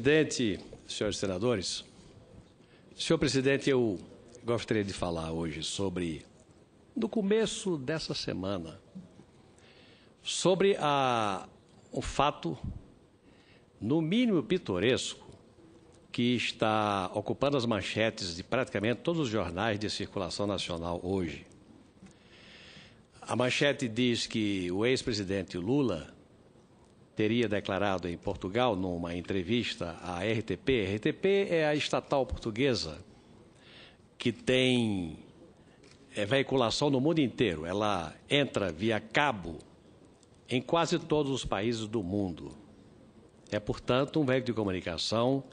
presidente, senhores senadores, senhor presidente, eu gostaria de falar hoje sobre, no começo dessa semana, sobre um fato, no mínimo pitoresco, que está ocupando as manchetes de praticamente todos os jornais de circulação nacional hoje. A manchete diz que o ex-presidente Lula teria declarado em Portugal, numa entrevista à RTP. A RTP é a estatal portuguesa que tem veiculação no mundo inteiro. Ela entra via cabo em quase todos os países do mundo. É, portanto, um veículo de comunicação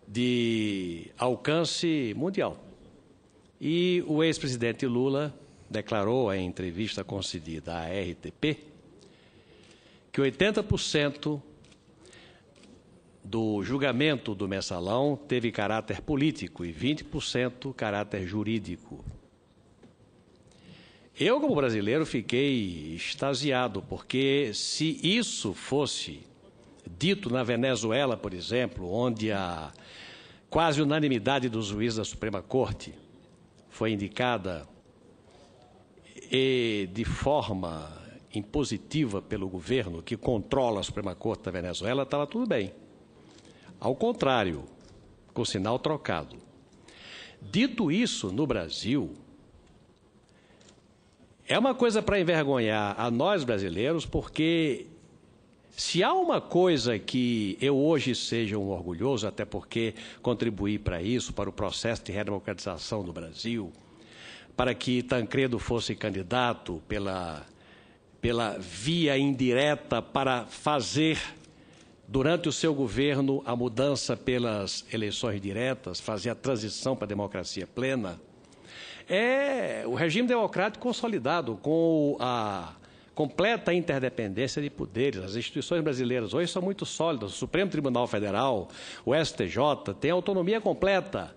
de alcance mundial. E o ex-presidente Lula declarou em entrevista concedida à RTP que 80% do julgamento do mensalão teve caráter político e 20% caráter jurídico. Eu, como brasileiro, fiquei extasiado, porque se isso fosse dito na Venezuela, por exemplo, onde a quase unanimidade dos juízes da Suprema Corte foi indicada e de forma impositiva pelo governo que controla a Suprema Corte da Venezuela, estava tudo bem. Ao contrário, com sinal trocado. Dito isso, no Brasil, é uma coisa para envergonhar a nós brasileiros, porque se há uma coisa que eu hoje seja um orgulhoso, até porque contribuí para isso, para o processo de redemocratização do Brasil, para que Tancredo fosse candidato pela via indireta para fazer, durante o seu governo, a mudança pelas eleições diretas, fazer a transição para a democracia plena, é o regime democrático consolidado, com a completa interdependência de poderes. As instituições brasileiras hoje são muito sólidas. O Supremo Tribunal Federal, o STJ, tem autonomia completa.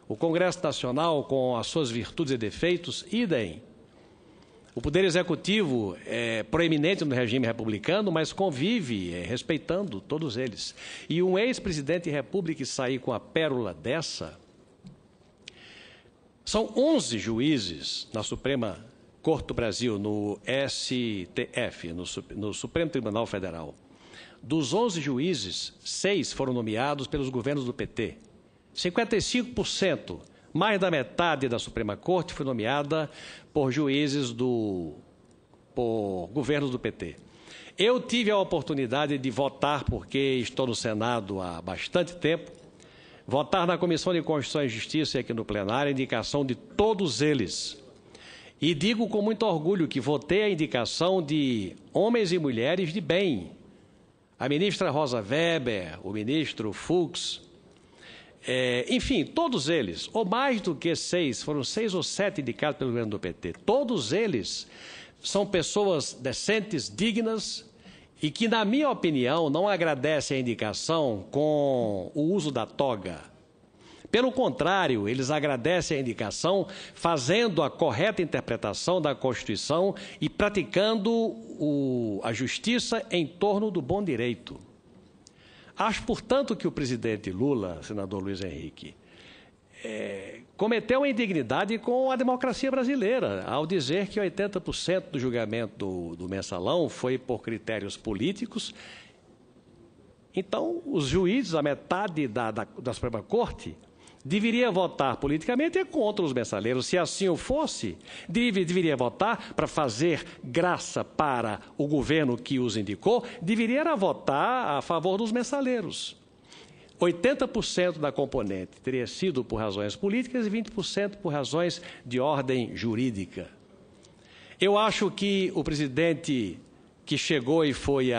O Congresso Nacional, com as suas virtudes e defeitos, idem. O Poder Executivo é proeminente no regime republicano, mas convive respeitando todos eles. E um ex-presidente da República sair com a pérola dessa... São 11 juízes na Suprema Corte do Brasil, no STF, no Supremo Tribunal Federal. Dos 11 juízes, 6 foram nomeados pelos governos do PT. 55%. Mais da metade da Suprema Corte foi nomeada por juízes por governos do PT. Eu tive a oportunidade de votar, porque estou no Senado há bastante tempo, votar na Comissão de Constituição e Justiça e aqui no plenário a indicação de todos eles. E digo com muito orgulho que votei a indicação de homens e mulheres de bem. A ministra Rosa Weber, o ministro Fux, enfim, todos eles, ou mais do que 6, foram 6 ou 7 indicados pelo governo do PT. Todos eles são pessoas decentes, dignas e que, na minha opinião, não agradecem a indicação com o uso da toga. Pelo contrário, eles agradecem a indicação fazendo a correta interpretação da Constituição e praticando a justiça em torno do bom direito. Acho, portanto, que o presidente Lula, senador Luiz Henrique, cometeu uma indignidade com a democracia brasileira, ao dizer que 80% do julgamento do mensalão foi por critérios políticos. Então, os juízes, a metade da Suprema Corte, deveria votar politicamente contra os mensaleiros. Se assim o fosse, deveria votar para fazer graça para o governo que os indicou, deveria votar a favor dos mensaleiros. 80% da componente teria sido por razões políticas e 20% por razões de ordem jurídica. Eu acho que o presidente que chegou e foi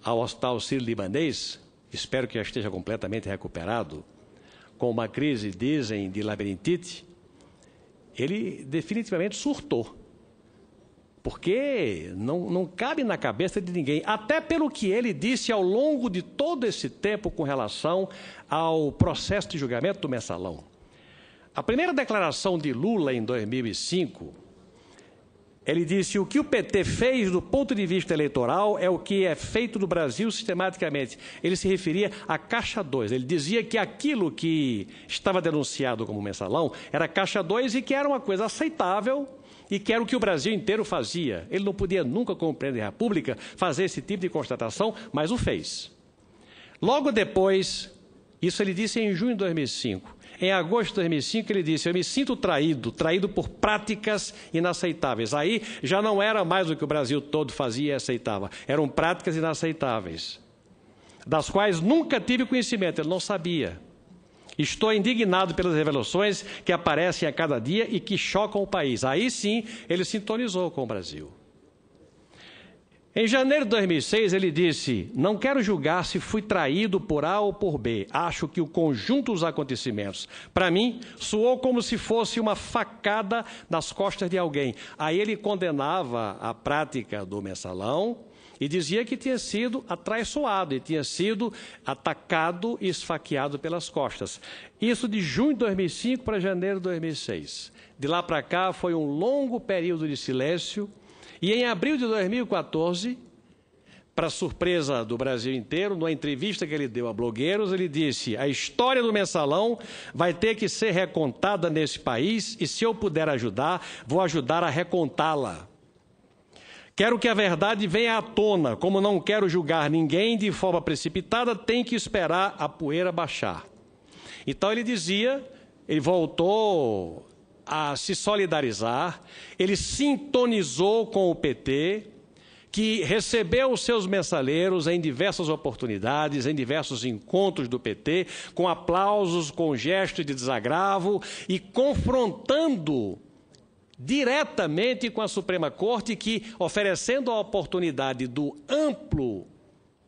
ao Hospital Sírio-Libanês, espero que já esteja completamente recuperado, com uma crise, dizem, de labirintite, ele definitivamente surtou. Porque não cabe na cabeça de ninguém, até pelo que ele disse ao longo de todo esse tempo com relação ao processo de julgamento do mensalão. A primeira declaração de Lula em 2005 Ele disse: o que o PT fez do ponto de vista eleitoral é o que é feito no Brasil sistematicamente. Ele se referia à Caixa 2. Ele dizia que aquilo que estava denunciado como mensalão era Caixa 2 e que era uma coisa aceitável e que era o que o Brasil inteiro fazia. Ele não podia nunca, como presidente da República, fazer esse tipo de constatação, mas o fez. Logo depois, isso ele disse em junho de 2005. Em agosto de 2005, ele disse: eu me sinto traído por práticas inaceitáveis. Aí já não era mais o que o Brasil todo fazia e aceitava. Eram práticas inaceitáveis, das quais nunca tive conhecimento, ele não sabia. Estou indignado pelas revelações que aparecem a cada dia e que chocam o país. Aí sim, ele sintonizou com o Brasil. Em janeiro de 2006, ele disse: não quero julgar se fui traído por A ou por B. Acho que o conjunto dos acontecimentos, para mim, soou como se fosse uma facada nas costas de alguém. Aí ele condenava a prática do mensalão e dizia que tinha sido atraiçoado e tinha sido atacado e esfaqueado pelas costas. Isso de junho de 2005 para janeiro de 2006. De lá para cá foi um longo período de silêncio. E em abril de 2014, para surpresa do Brasil inteiro, numa entrevista que ele deu a blogueiros, ele disse: a história do mensalão vai ter que ser recontada nesse país e, se eu puder ajudar, vou ajudar a recontá-la. Quero que a verdade venha à tona. Como não quero julgar ninguém de forma precipitada, tem que esperar a poeira baixar. Então ele dizia, ele voltou a se solidarizar, ele sintonizou com o PT, que recebeu os seus mensaleiros em diversas oportunidades, em diversos encontros do PT, com aplausos, com gestos de desagravo e confrontando diretamente com a Suprema Corte, que, oferecendo a oportunidade do amplo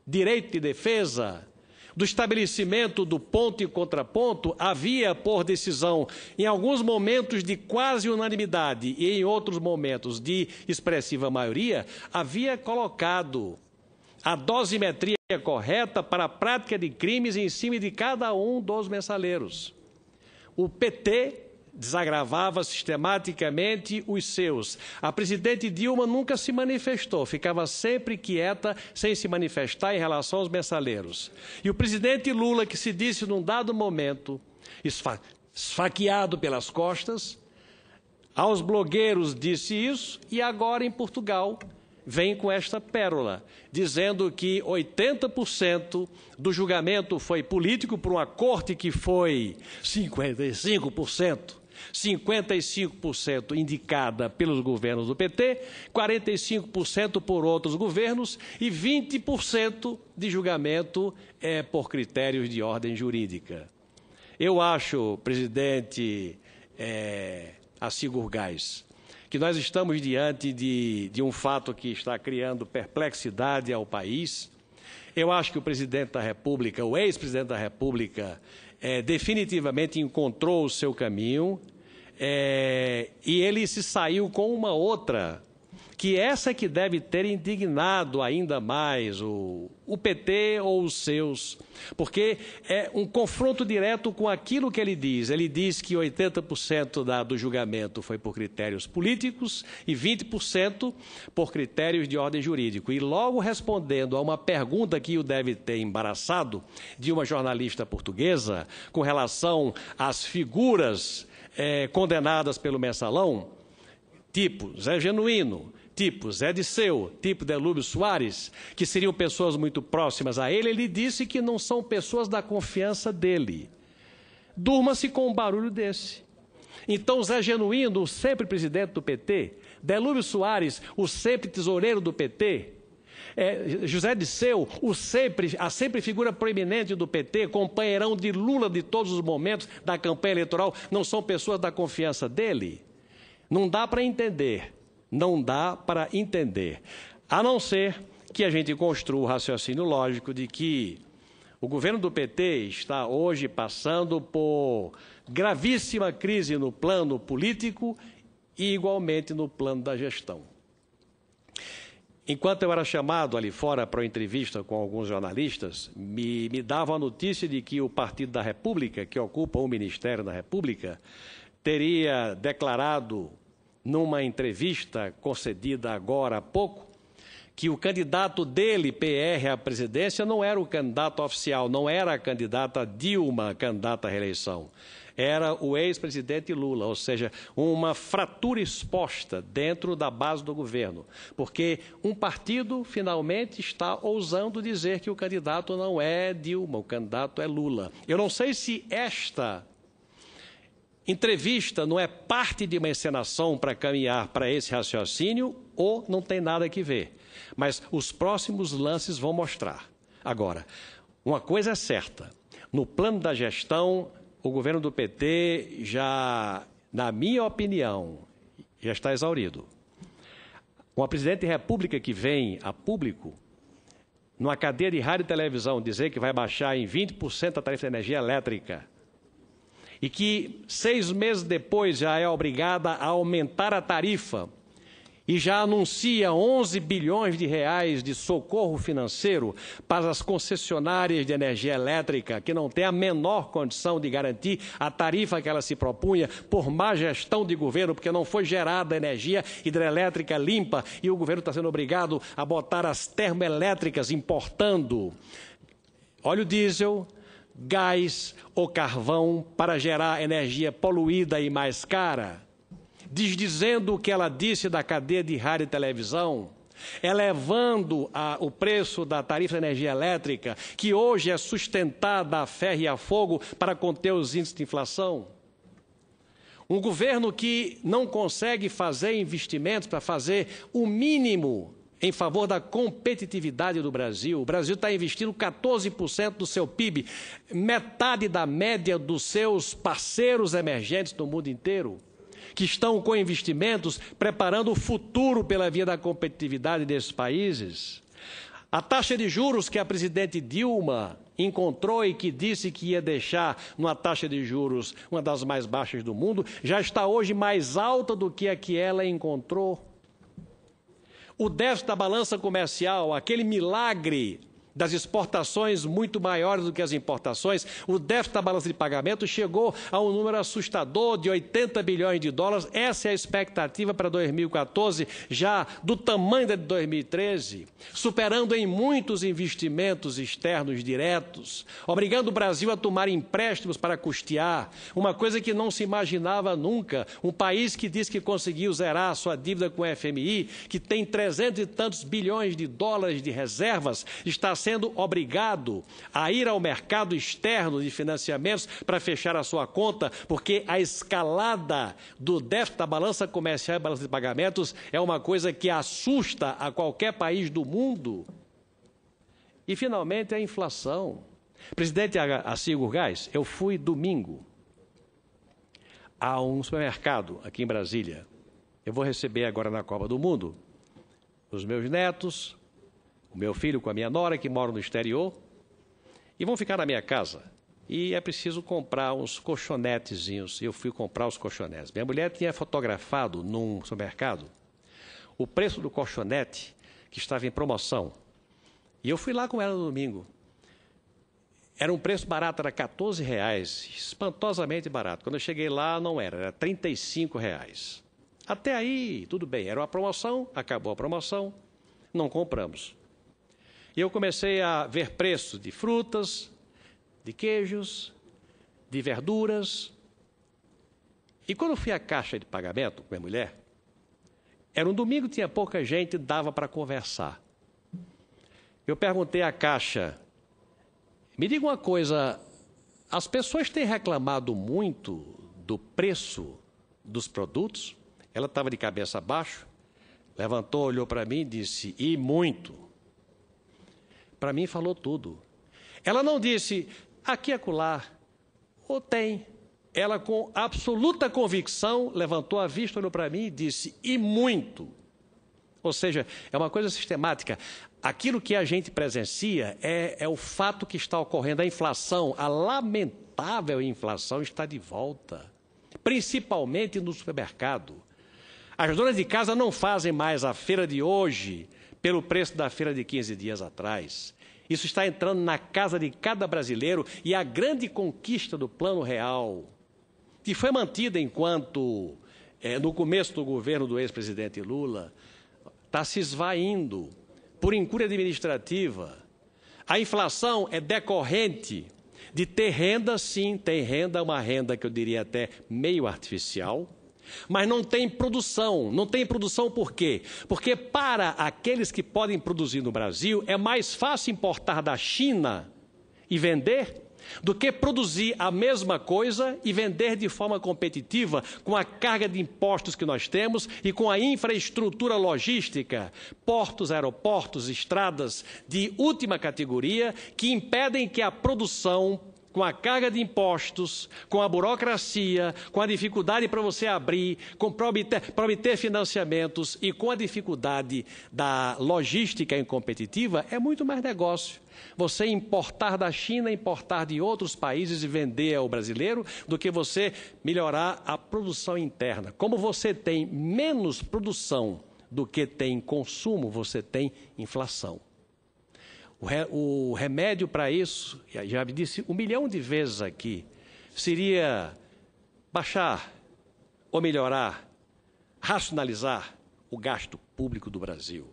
direito de defesa, do estabelecimento do ponto e contraponto, havia, por decisão, em alguns momentos de quase unanimidade e em outros momentos de expressiva maioria, havia colocado a dosimetria correta para a prática de crimes em cima de cada um dos mensaleiros. O PT desagravava sistematicamente os seus. A presidente Dilma nunca se manifestou, ficava sempre quieta, sem se manifestar em relação aos mensaleiros. E o presidente Lula, que se disse num dado momento, esfaqueado pelas costas, aos blogueiros disse isso, e agora em Portugal vem com esta pérola, dizendo que 80% do julgamento foi político por uma corte que foi 55% indicada pelos governos do PT, 45% por outros governos e 20% de julgamento por critérios de ordem jurídica. Eu acho, presidente Assis Gurgás, que nós estamos diante de um fato que está criando perplexidade ao país. Eu acho que o presidente da República, o ex-presidente da República, definitivamente encontrou o seu caminho e ele se saiu com uma outra, que essa que deve ter indignado ainda mais o PT ou os seus, porque é um confronto direto com aquilo que ele diz. Ele diz que 80% do julgamento foi por critérios políticos e 20% por critérios de ordem jurídica. E logo respondendo a uma pergunta que o deve ter embaraçado de uma jornalista portuguesa com relação às figuras condenadas pelo mensalão, tipo Zé Genuíno, tipo Zé Disseu, tipo Delúbio Soares, que seriam pessoas muito próximas a ele, ele disse que não são pessoas da confiança dele. Durma-se com um barulho desse. Então, Zé Genuíno, o sempre presidente do PT, Delúbio Soares, o sempre tesoureiro do PT, José Disseu, a sempre figura proeminente do PT, companheirão de Lula de todos os momentos da campanha eleitoral, não são pessoas da confiança dele? Não dá para entender. Não dá para entender, a não ser que a gente construa o raciocínio lógico de que o governo do PT está hoje passando por gravíssima crise no plano político e igualmente no plano da gestão. Enquanto eu era chamado ali fora para uma entrevista com alguns jornalistas, me davam a notícia de que o Partido da República, que ocupa o Ministério da República, teria declarado numa entrevista concedida agora há pouco, que o candidato dele, PR, à presidência, não era o candidato oficial, não era a candidata Dilma, candidata à reeleição. Era o ex-presidente Lula, ou seja, uma fratura exposta dentro da base do governo, porque um partido finalmente está ousando dizer que o candidato não é Dilma, o candidato é Lula. Eu não sei se esta entrevista não é parte de uma encenação para caminhar para esse raciocínio ou não tem nada que ver, mas os próximos lances vão mostrar. Agora, uma coisa é certa, no plano da gestão, o governo do PT já, na minha opinião, já está exaurido. Uma presidente de república que vem a público, numa cadeia de rádio e televisão, dizer que vai baixar em 20% a tarifa de energia elétrica e que 6 meses depois já é obrigada a aumentar a tarifa e já anuncia 11 bilhões de reais de socorro financeiro para as concessionárias de energia elétrica, que não têm a menor condição de garantir a tarifa que ela se propunha por má gestão de governo, porque não foi gerada energia hidrelétrica limpa e o governo está sendo obrigado a botar as termoelétricas importando óleo diesel, gás ou carvão para gerar energia poluída e mais cara. Desdizendo o que ela disse da cadeia de rádio e televisão, elevando o preço da tarifa de energia elétrica, que hoje é sustentada a ferro e a fogo para conter os índices de inflação. Um governo que não consegue fazer investimentos para fazer o mínimo em favor da competitividade do Brasil. O Brasil está investindo 14% do seu PIB, metade da média dos seus parceiros emergentes no mundo inteiro, que estão com investimentos preparando o futuro pela via da competitividade desses países. A taxa de juros que a presidente Dilma encontrou e que disse que ia deixar uma taxa de juros uma das mais baixas do mundo, já está hoje mais alta do que a que ela encontrou. O déficit da balança comercial, aquele milagre das exportações muito maiores do que as importações, o déficit da balança de pagamento chegou a um número assustador de 80 bilhões de dólares. Essa é a expectativa para 2014, já do tamanho da de 2013, superando em muitos investimentos externos diretos, obrigando o Brasil a tomar empréstimos para custear, uma coisa que não se imaginava nunca. Um país que diz que conseguiu zerar a sua dívida com o FMI, que tem 300 e tantos bilhões de dólares de reservas, está sendo obrigado a ir ao mercado externo de financiamentos para fechar a sua conta, porque a escalada do déficit da balança comercial e balança de pagamentos é uma coisa que assusta a qualquer país do mundo. E, finalmente, a inflação. Presidente Assis Gurgás, eu fui domingo a um supermercado aqui em Brasília. Eu vou receber agora na Copa do Mundo os meus netos, o meu filho com a minha nora, que moram no exterior, e vão ficar na minha casa. E é preciso comprar uns colchonetezinhos. Eu fui comprar os colchonetes. Minha mulher tinha fotografado num supermercado o preço do colchonete que estava em promoção. E eu fui lá com ela no domingo. Era um preço barato, era R$14, espantosamente barato. Quando eu cheguei lá, não era R$35. Até aí, tudo bem, era uma promoção, acabou a promoção, não compramos. E eu comecei a ver preços de frutas, de queijos, de verduras. E quando eu fui à caixa de pagamento com minha mulher, era um domingo, tinha pouca gente, dava para conversar. Eu perguntei à caixa, me diga uma coisa, as pessoas têm reclamado muito do preço dos produtos? Ela estava de cabeça abaixo, levantou, olhou para mim e disse, e muito. Para mim falou tudo. Ela não disse, aqui e acolá, ou tem. Ela, com absoluta convicção, levantou a vista, olhou para mim e disse, e muito. Ou seja, é uma coisa sistemática. Aquilo que a gente presencia é o fato que está ocorrendo. A inflação, a lamentável inflação está de volta, principalmente no supermercado. As donas de casa não fazem mais a feira de hoje pelo preço da feira de 15 dias atrás. Isso está entrando na casa de cada brasileiro e a grande conquista do Plano Real, que foi mantida enquanto no começo do governo do ex-presidente Lula, está se esvaindo por incúria administrativa. A inflação é decorrente de ter renda, sim, tem renda, uma renda que eu diria até meio artificial, mas não tem produção. Não tem produção por quê? Porque para aqueles que podem produzir no Brasil, é mais fácil importar da China e vender do que produzir a mesma coisa e vender de forma competitiva com a carga de impostos que nós temos e com a infraestrutura logística, portos, aeroportos, estradas de última categoria que impedem que a produção, com a carga de impostos, com a burocracia, com a dificuldade para você abrir, para obter financiamentos e com a dificuldade da logística incompetitiva, é muito mais negócio. Você importar da China, importar de outros países e vender ao brasileiro, do que você melhorar a produção interna. Como você tem menos produção do que tem consumo, você tem inflação. O remédio para isso, já me disse 1 milhão de vezes aqui, seria baixar ou melhorar, racionalizar o gasto público do Brasil.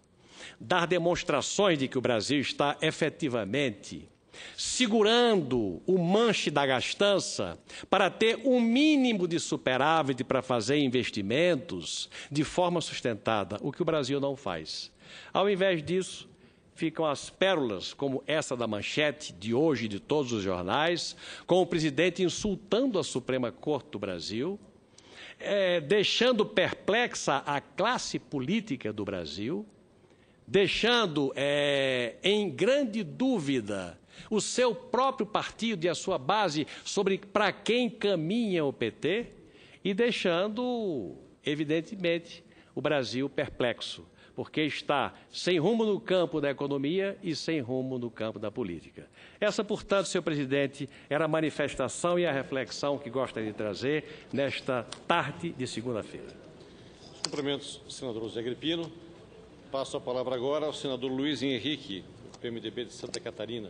Dar demonstrações de que o Brasil está efetivamente segurando o manche da gastança para ter um mínimo de superávit para fazer investimentos de forma sustentada, o que o Brasil não faz. Ao invés disso, ficam as pérolas como essa da manchete de hoje de todos os jornais, com o presidente insultando a Suprema Corte do Brasil, deixando perplexa a classe política do Brasil, deixando em grande dúvida o seu próprio partido e a sua base sobre para quem caminha o PT e deixando, evidentemente, o Brasil perplexo, porque está sem rumo no campo da economia e sem rumo no campo da política. Essa, portanto, senhor presidente, era a manifestação e a reflexão que gostaria de trazer nesta tarde de segunda-feira. Cumprimentos, senador José Agripino. Passo a palavra agora ao senador Luiz Henrique, do PMDB de Santa Catarina.